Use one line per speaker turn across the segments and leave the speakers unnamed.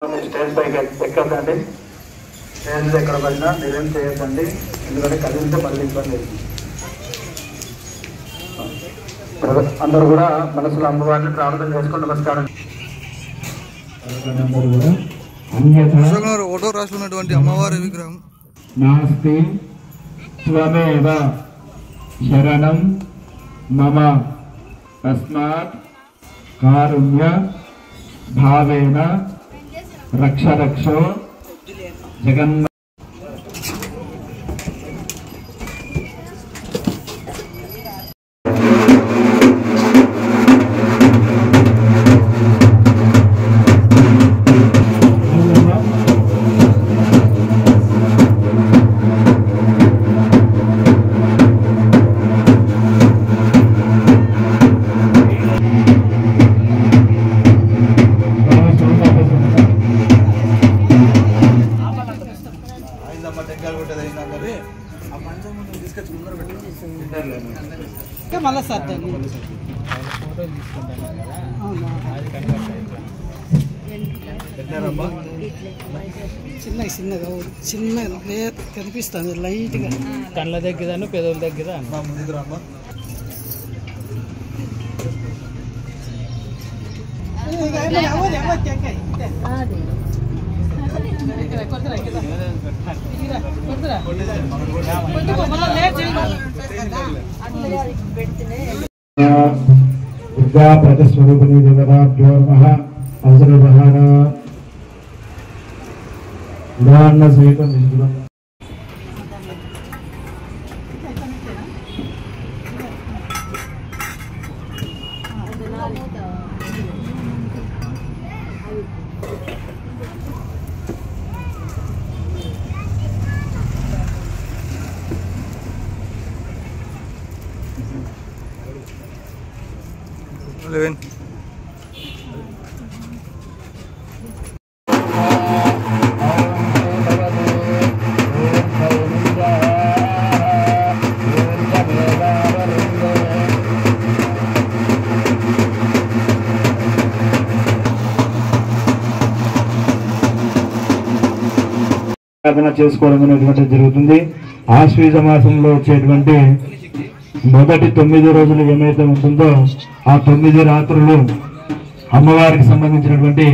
Stage పైకి ఎక్కద్దండి. Stage ఎక్కడ పడినా మీరేం చేయొద్దండి, ఎందుకంటే కదిలితే మళ్ళీ ఇబ్బంది అవుతుంది. అందరూ కూడా మనసులో అమ్మవారిని ప్రార్థన చేసుకుని నమస్కారం.
ఓటో రాసుకున్నటువంటి అమ్మవారి విగ్రహం
నాస్తి త్వమేవ శరణం మమ తస్మాత్ కారుణ్య భావేన రక్ష రక్షో జగన్.
మళ్ళా సార్ చిన్నగా కనిపిస్తుంది లైట్ గా కళ్ళ దగ్గర పెదవుల దగ్గర.
దుర్గా ప్రజస్వరూపిణి దేవతాభ్యో నమః. అవసరవహాన ఉదాహరణ సహితం నిజం. చేసుకోవడం అనేటువంటి జరుగుతుంది. ఆశ్వీజ మాసంలో వచ్చేటువంటి మొదటి 9 రోజులు ఏమైతే ఉంటుందో ఆ 9 రాత్రులు అమ్మవారికి సంబంధించినటువంటి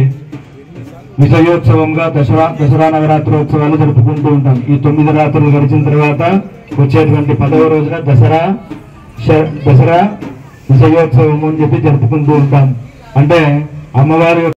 విజయోత్సవంగా దసరా నవరాత్రోత్సవాలు జరుపుకుంటూ ఉంటాం. ఈ 9 రాత్రులు గడిచిన తర్వాత వచ్చేటువంటి 10వ రోజున దసరా విజయోత్సవం అని చెప్పి జరుపుకుంటూ ఉంటాం. అంటే అమ్మవారి